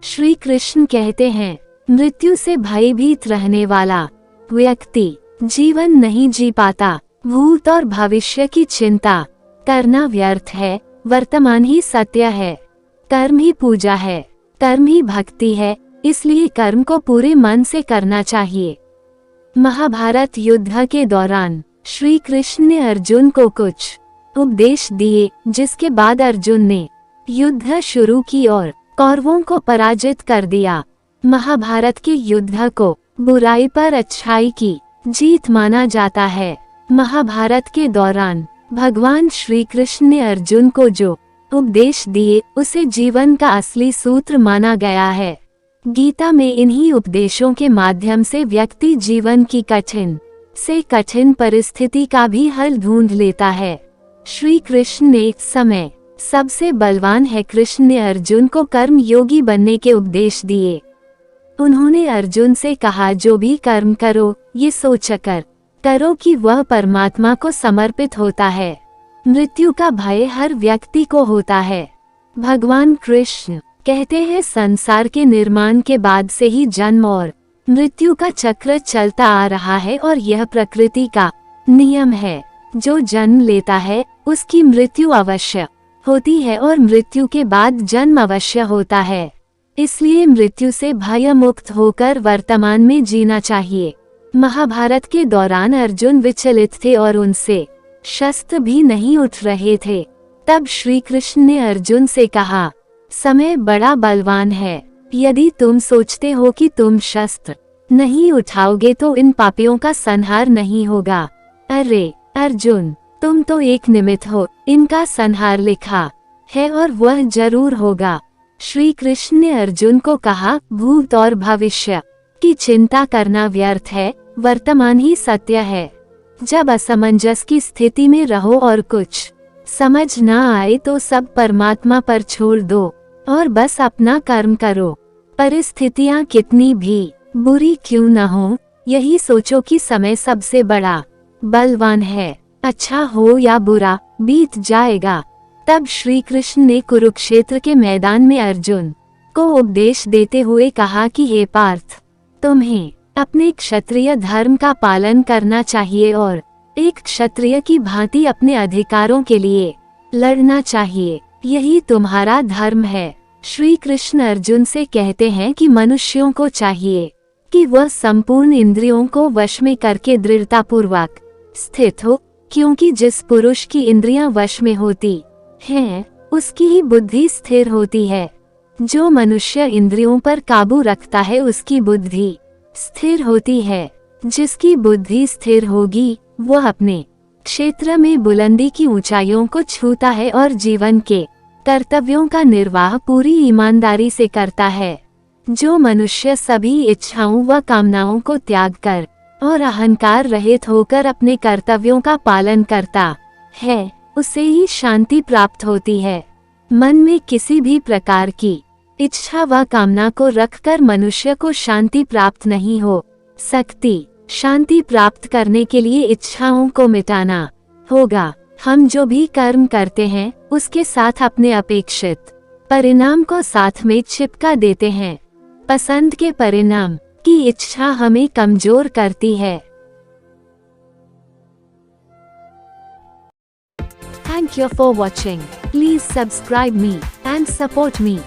श्री कृष्ण कहते हैं, मृत्यु से भयभीत रहने वाला व्यक्ति जीवन नहीं जी पाता। भूत और भविष्य की चिंता करना व्यर्थ है। वर्तमान ही सत्य है। कर्म ही पूजा है, कर्म ही भक्ति है, इसलिए कर्म को पूरे मन से करना चाहिए। महाभारत युद्ध के दौरान श्री कृष्ण ने अर्जुन को कुछ उपदेश दिए, जिसके बाद अर्जुन ने युद्ध शुरू की और कौरवों को पराजित कर दिया। महाभारत के युद्ध को बुराई पर अच्छाई की जीत माना जाता है। महाभारत के दौरान भगवान श्री कृष्ण ने अर्जुन को जो उपदेश दिए, उसे जीवन का असली सूत्र माना गया है। गीता में इन्हीं उपदेशों के माध्यम से व्यक्ति जीवन की कठिन से कठिन परिस्थिति का भी हल ढूंढ लेता है। श्री कृष्ण ने एक समय सबसे बलवान है कृष्ण ने अर्जुन को कर्म योगी बनने के उपदेश दिए। उन्होंने अर्जुन से कहा, जो भी कर्म करो ये सोचकर करो कि वह परमात्मा को समर्पित होता है। मृत्यु का भय हर व्यक्ति को होता है। भगवान कृष्ण कहते हैं, संसार के निर्माण के बाद से ही जन्म और मृत्यु का चक्र चलता आ रहा है और यह प्रकृति का नियम है। जो जन्म लेता है उसकी मृत्यु अवश्य होती है और मृत्यु के बाद जन्म अवश्य होता है। इसलिए मृत्यु से भय मुक्त होकर वर्तमान में जीना चाहिए। महाभारत के दौरान अर्जुन विचलित थे और उनसे शस्त्र भी नहीं उठ रहे थे। तब श्री कृष्ण ने अर्जुन से कहा, समय बड़ा बलवान है। यदि तुम सोचते हो कि तुम शस्त्र नहीं उठाओगे तो इन पापियों का संहार नहीं होगा। अरे अर्जुन, तुम तो एक निमित्त हो, इनका संहार लिखा है और वह जरूर होगा। श्री कृष्ण ने अर्जुन को कहा, भूत और भविष्य की चिंता करना व्यर्थ है, वर्तमान ही सत्य है। जब असमंजस की स्थिति में रहो और कुछ समझ ना आए तो सब परमात्मा पर छोड़ दो और बस अपना कर्म करो। परिस्थितियां कितनी भी बुरी क्यों न हो, यही सोचो कि समय सबसे बड़ा बलवान है। अच्छा हो या बुरा, बीत जाएगा। तब श्री कृष्ण ने कुरुक्षेत्र के मैदान में अर्जुन को उपदेश देते हुए कहा कि हे पार्थ, तुम्हें अपने क्षत्रिय धर्म का पालन करना चाहिए और एक क्षत्रिय की भांति अपने अधिकारों के लिए लड़ना चाहिए। यही तुम्हारा धर्म है। श्री कृष्ण अर्जुन से कहते हैं कि मनुष्यों को चाहिए कि वह संपूर्ण इंद्रियों को वश में करके दृढ़तापूर्वक स्थित हो, क्योंकि जिस पुरुष की इंद्रियां वश में होती हैं, उसकी ही बुद्धि स्थिर होती है। जो मनुष्य इंद्रियों पर काबू रखता है उसकी बुद्धि स्थिर होती है। जिसकी बुद्धि स्थिर होगी वह अपने क्षेत्र में बुलंदी की ऊंचाइयों को छूता है और जीवन के कर्तव्यों का निर्वाह पूरी ईमानदारी से करता है। जो मनुष्य सभी इच्छाओं व कामनाओं को त्याग कर और अहंकार रहित होकर अपने कर्तव्यों का पालन करता है, उसे ही शांति प्राप्त होती है। मन में किसी भी प्रकार की इच्छा व कामना को रखकर मनुष्य को शांति प्राप्त नहीं हो सकती। शांति प्राप्त करने के लिए इच्छाओं को मिटाना होगा। हम जो भी कर्म करते हैं उसके साथ अपने अपेक्षित परिणाम को साथ में चिपका देते हैं। पसंद के परिणाम की इच्छा हमें कमजोर करती है। Thank you for watching. Please subscribe me and support me.